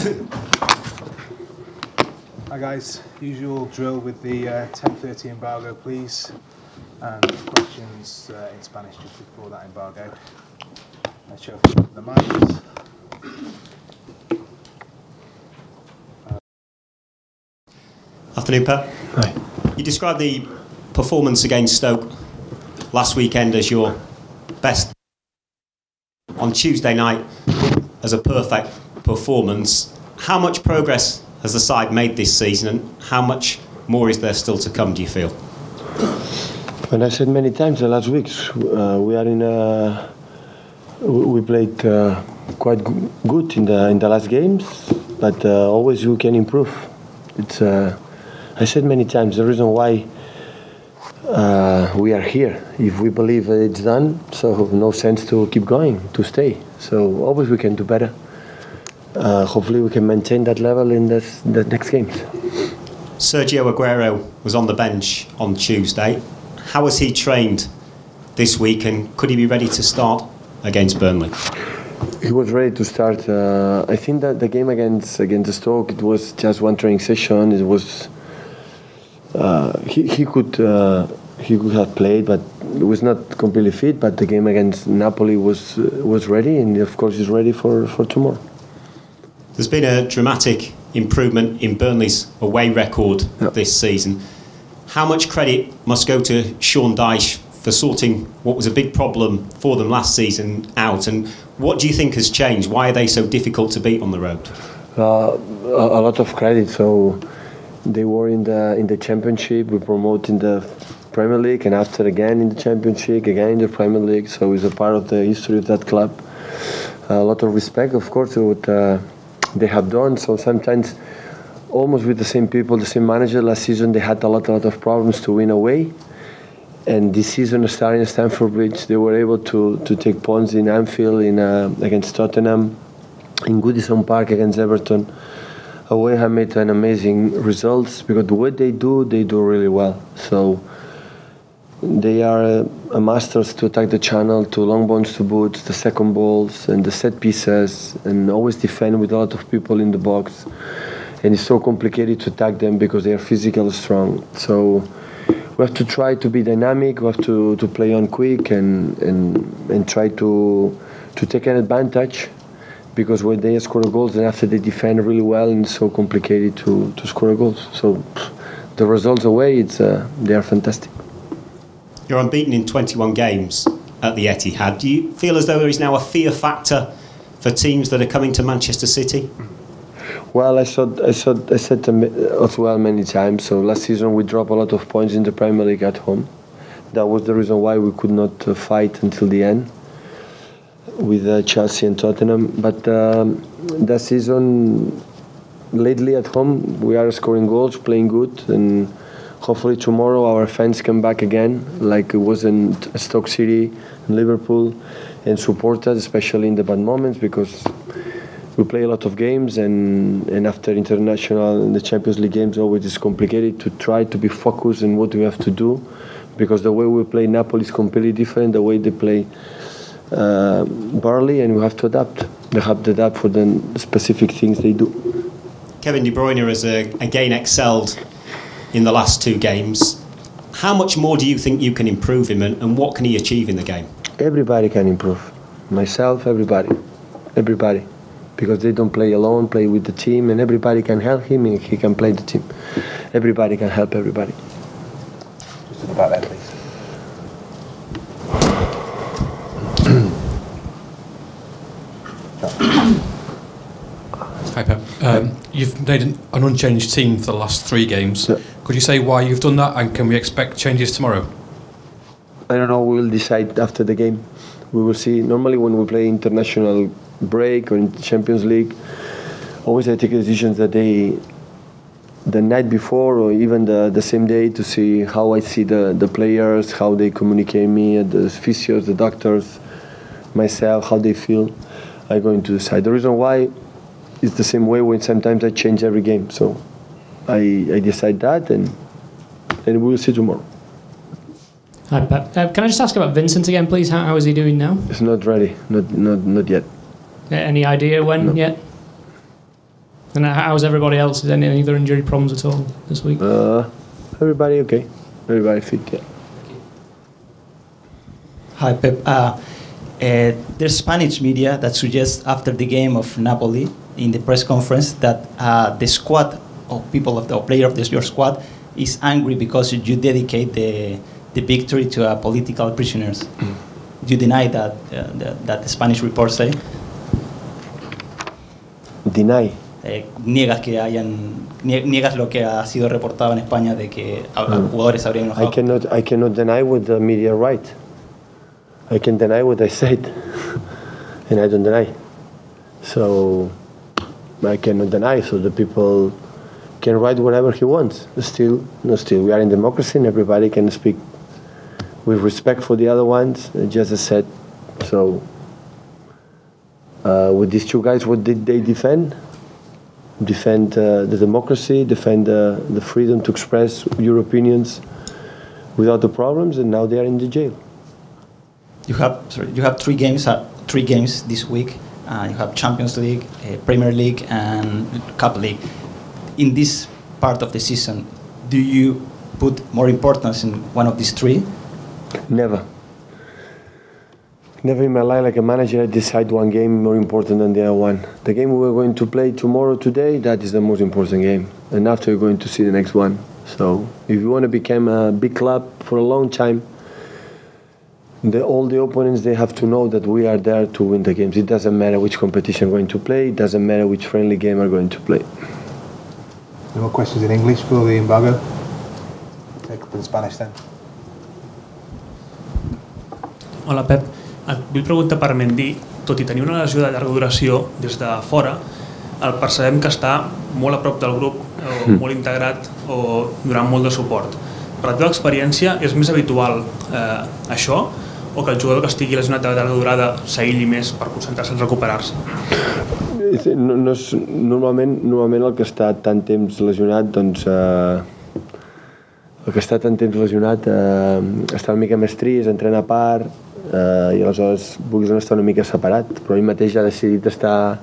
Hi guys, usual drill with the 10:30 embargo, please, and questions in Spanish just before that embargo. Let's show the mics. Afternoon, Pep. Hi. You described the performance against Stoke last weekend as your best. On Tuesday night, as a perfect performance. How much progress has the side made this season, and how much more is there still to come, do you feel? And I said many times the last weeks, we played quite good in the last games, but always you can improve. I said many times the reason why we are here. If we believe it's done, so no sense to keep going, to stay. So always we can do better. Hopefully we can maintain that level in the next games. Sergio Aguero was on the bench on Tuesday. How has he trained this week, and could he be ready to start against Burnley? He was ready to start. I think that the game against the Stoke, it was just one training session. It was he could have played, but it was not completely fit. But the game against Napoli was ready, and of course he's ready for tomorrow. There's been a dramatic improvement in Burnley's away record this season. How much credit must go to Sean Dyche for sorting what was a big problem for them last season out, and what do you think has changed? Why are they so difficult to beat on the road? A lot of credit. So they were in the Championship, we promoted in the Premier League, and after again in the Championship, again in the Premier League. So it's a part of the history of that club. A lot of respect, of course, what they have done. So sometimes almost with the same people, the same manager. Last season they had a lot of problems to win away, and this season starting at Stamford Bridge, they were able to take points in Anfield, against Tottenham, in Goodison Park against Everton. Away have made an amazing results, because the way they do really well. So they are a masters to attack the channel, to long balls to boots, the second balls and the set pieces, and always defend with a lot of people in the box. And it's so complicated to attack them because they are physically strong. So we have to try to be dynamic. We have to play on quick and try to take an advantage, because when they score goals, then after they defend really well, and it's so complicated to score goals. So the results away, they are fantastic. You're unbeaten in 21 games at the Etihad. Do you feel as though there is now a fear factor for teams that are coming to Manchester City? Well, I said as well many times. So last season we dropped a lot of points in the Premier League at home. That was the reason why we could not fight until the end with Chelsea and Tottenham. But that season, lately at home, we are scoring goals, playing good, and hopefully tomorrow our fans come back again, like it was in Stoke City and Liverpool, and support us, especially in the bad moments, because we play a lot of games, and after international and the Champions League games, always is complicated to try to be focused on what we have to do, because the way we play Napoli is completely different the way they play Burnley, and we have to adapt. They have to adapt for the specific things they do. Kevin De Bruyne has again excelled in the last two games. How much more do you think you can improve him, and what can he achieve in the game? Everybody can improve. Myself, everybody. Because they don't play alone, play with the team, and everybody can help him, and he can play the team. Everybody can help everybody. Just about that, please. Hi Pep. You've made an unchanged team for the last 3 games. Yeah. Could you say why you've done that, and can we expect changes tomorrow? I don't know, we will decide after the game. We will see. Normally when we play international break or in the Champions League, always I take decisions the night before or even the same day, to see how I see the players, how they communicate me, the physios, the doctors, myself, how they feel. I'm going to decide. The reason why is the same way when sometimes I change every game. So I decide that, and we will see tomorrow. Hi Pep. Can I just ask about Vincent again, please? How is he doing now? It's not ready. Not yet. Any idea when yet? And how's everybody else? Is any other injury problems at all this week? Everybody okay. Everybody fit, yeah. Hi, Pep. There's Spanish media that suggests after the game of Napoli in the press conference that the squad of people of the player of your squad is angry because you dedicate the victory to political prisoners. Do you deny that that the Spanish reports say? Deny. Niegas lo que ha sido reportado en España de que jugadores habrían enojado. I cannot deny what the media write. I can deny what I said, and I don't deny. So I cannot deny. So the people can write whatever he wants. Still, we are in democracy, and everybody can speak with respect for the other ones. Just as said. So with these two guys, what did they defend? Defend the democracy, defend the freedom to express your opinions without the problems, and now they are in the jail. You have three games this week. You have Champions League, Premier League, and Cup League. In this part of the season, do you put more importance in one of these three? Never. Never in my life, like a manager, I decide one game more important than the other one. The game we're going to play today, that is the most important game. And after you're going to see the next one. So if you want to become a big club for a long time, all the opponents, they have to know that we are there to win the games. It doesn't matter which competition we're going to play. It doesn't matter which friendly game we're going to play. Any more questions in English for the embargo? Take up in Spanish then. Hola, Pep. Et vull preguntar per Mendy. Tot i tenir una lesió de llarga duració des de fora, el percebem que està molt a prop del grup, o molt integrat, o donant molt de suport. Per la teva experiència, és més habitual això, o que el jugador que estigui lesionat de llarga durada s'aïlli més per concentrar-se en recuperar-se? Normalment el que està tant temps lesionat, doncs està una mica més trist, entrena a part, i aleshores vulguis estar una mica separat, però ell mateix ha decidit estar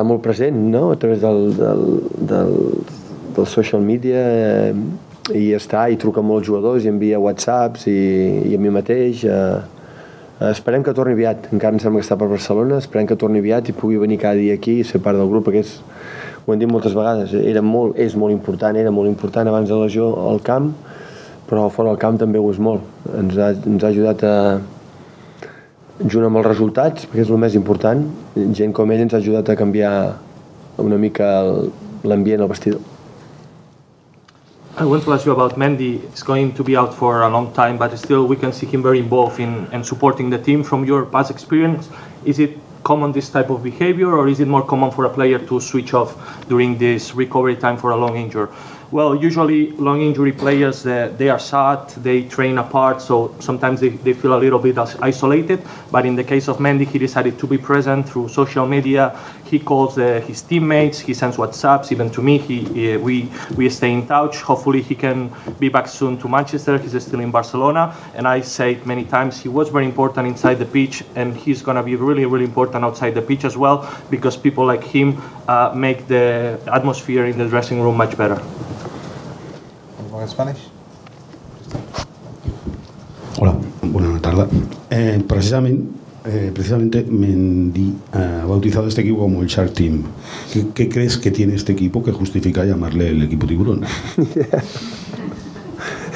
molt present, no? A través del social media, i truca molt als jugadors i envia whatsapps i a mi mateix. Esperem que torni aviat, encara em sembla que està per Barcelona, esperem que torni aviat i pugui venir cada dia aquí i ser part del grup, perquè ho hem dit moltes vegades, és molt important, era molt important abans de la lesió al camp, però fora del camp també ho és molt. Ens ha ajudat junt amb els resultats, perquè és el més important, gent com ell ens ha ajudat a canviar una mica l'ambient al vestidor. I want to ask you about Mendy. He's going to be out for a long time, but still we can see him very involved in supporting the team. From your past experience, is it common, this type of behavior, or is it more common for a player to switch off during this recovery time for a long injury? Well, usually long injury players, they are sad, they train apart, so sometimes they feel a little bit isolated. But in the case of Mendy, he decided to be present through social media. He calls his teammates, he sends WhatsApps, even to me. We stay in touch. Hopefully he can be back soon to Manchester. He's still in Barcelona. And I say it many times, he was very important inside the pitch, and he's going to be really, really important outside the pitch as well, because people like him make the atmosphere in the dressing room much better. In Spanish? Hola, buenas tardes. Precisamente Mendy ha bautizado este equipo como el Shark Team. ¿Qué crees que tiene este equipo que justifica llamarle el equipo tiburón?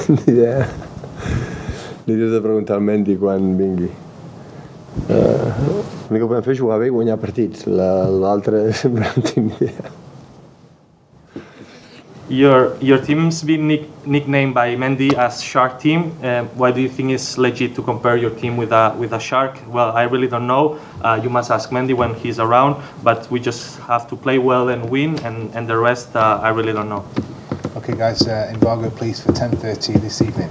Ni idea. Li dius de preguntar al Mendy quan vingui. L'únic que podem fer és jugar bé i guanyar partits. L'altre sempre no tinc ni idea. Your team's been nicknamed by Mendy as Shark Team. Why do you think it's legit to compare your team with a shark? Well, I really don't know. You must ask Mendy when he's around. But we just have to play well and win, and the rest I really don't know. Okay, guys. Embargo, please, for 10:30 this evening.